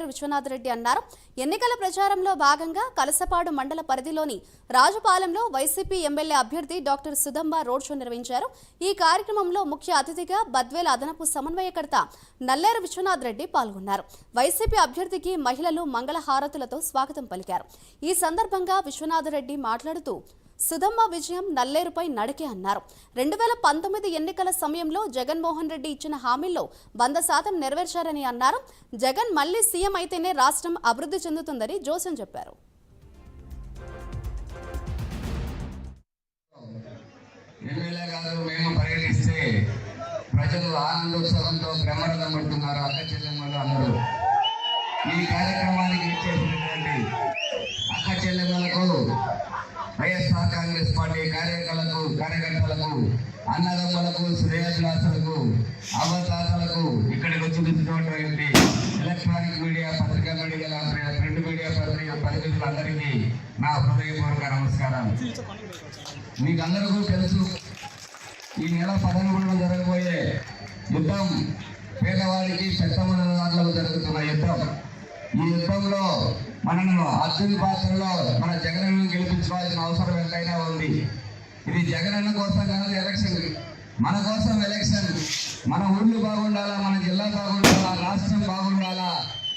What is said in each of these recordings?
విశ్వనాథ్ రెడ్డి అన్నారు. ఎన్నికల ప్రచారంలో భాగంగా కలసపాడు మండల పరిధిలోని రాజుపాలెంలో వైసీపీ ఎమ్మెల్యే అభ్యర్థి డాక్టర్ సుధమ్మ రోడ్ షో నిర్వహించారు. ఈ కార్యక్రమంలో ముఖ్య అతిథిగా బద్వేల అదనపు సమన్వయకర్త నల్లేరు విశ్వనాథ్ రెడ్డి పాల్గొన్నారు. వైసీపీ అభ్యర్థికి మహిళలు మంగళహారతులతో స్వాగతం పలికారు. ఈ సందర్భంగా విశ్వనాథ్ రెడ్డి మాట్లాడుతూ సుధమ్మ విజయం నల్లేరుపై నడకే అన్నారు. 2019 ఎన్నికల సమయంలో జగన్మోహన్ రెడ్డి ఇచ్చిన హామీల్లో 100% నెరవేర్చారని అన్నారు. జగన్ మళ్లీ సీఎం అయితేనే రాష్ట్రం అభివృద్ధి చెందుతుందని జోసెన్ చెప్పారు. ప్రజలు ఆనందోత్సవంతో బ్రహ్మరథమడుతున్నారు. అక్క చెల్లెమ్మలు అందరూ ఈ కార్యక్రమానికి ఇచ్చేసినటువంటి అక్క చెల్లెమ్మలకు, వైఎస్ఆర్ కాంగ్రెస్ పార్టీ కార్యకర్తలకు, అన్నదమ్ములకు, శ్రేయభిలాషులకు, అవతాతలకు, ఇక్కడికి వచ్చినటువంటి ఎలక్ట్రానిక్ మీడియా, పత్రికా మీడియా, ప్రింట్ మీడియా ప్రతినిధులందరికీ నా హృదయపూర్వక నమస్కారాలు. మీకు అందరికీ తెలుసు, ఈ నెల 11న జరగబోయే యుద్ధం పేదవాడికి పెద్దలకు జరుగుతున్న యుద్ధం. ఈ యుద్ధంలో మనను అర్జున్ పాత్రలో మన జగనన్న గెలిపించుకోవాల్సిన అవసరం ఎంతైనా ఉంది. ఇది జగనన్న కోసం కాదు ఎలక్షన్, మన కోసం ఎలక్షన్. మన ఊళ్ళు బాగుండాలా, మన జిల్లా బాగుండాలా, రాష్ట్రం బాగుండాలా,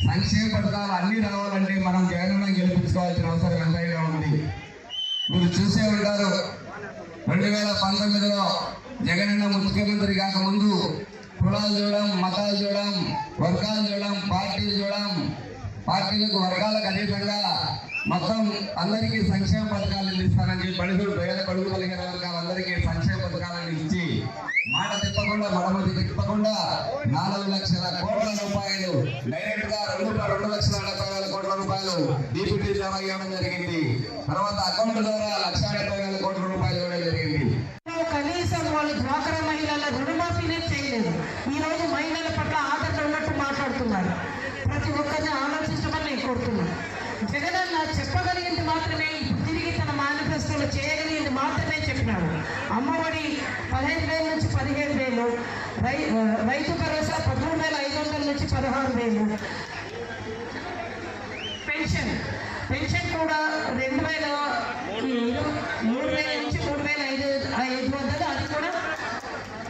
సంక్షేమ పథకాలు అన్నీ రావాలంటే మనం జగనన్న గెలిపించుకోవాల్సిన అవసరం ఎంతైనా ఉంది. మీరు చూసే ఉంటారు, 2019లో జగనన్న ముఖ్యమంత్రి కాకముందు కులాలు చూడడం, మతాలు చూడడం, వర్గాలు చూడడం, పార్టీలు చూడడం, పార్టీలకు వర్గాలకు అతీతంగా మొత్తం అందరికీ సంక్షేమ పథకాలు ఇస్తానని పేద పడుగు కలిగిన వర్గాలందరికీ సంక్షేమ పథకాలను ఇచ్చి మాట తిప్పకుండా, మడమతి తిప్పకుండా 4 లక్షల కోట్ల రూపాయలు డైరెక్ట్ గా 2,70,000 కోట్ల రూపాయలు డిపిటీ జమ ఇవ్వడం జరిగింది. తర్వాత అకౌంట్ ద్వారా 1,70,000 కోట్ల రూపాయలు ఇవ్వడం జరిగింది. కనీసం వాళ్ళు డ్వాక్రా మహిళల రుణమాఫీనే చేయలేదు. ఈ రోజు మహిళల పట్ల ఆదరణ ఉన్నట్టు మాట్లాడుతున్నారు. ప్రతి ఒక్కరిని ఆలోచించమని నేను కోరుతున్నాను. జగనన్న చెప్పగలిగింది మాత్రమే, తిరిగి తన మేనిఫెస్టోలో చేయగలిగింది మాత్రమే చెప్పినాడు. అమ్మఒడి 15,000 నుంచి 15,000, రైతు భరోసా 13,500 నుంచి 16,000, పెన్షన్ కూడా 3,000 నుంచి 3,500, అది కూడా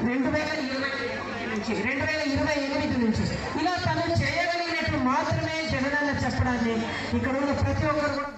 2028 నుంచి. ఇలా తను చేయగలిగినట్టు మాత్రమే జగనన్న చెప్పడాన్ని ఇక్కడ ఉన్న ప్రతి ఒక్కరు కూడా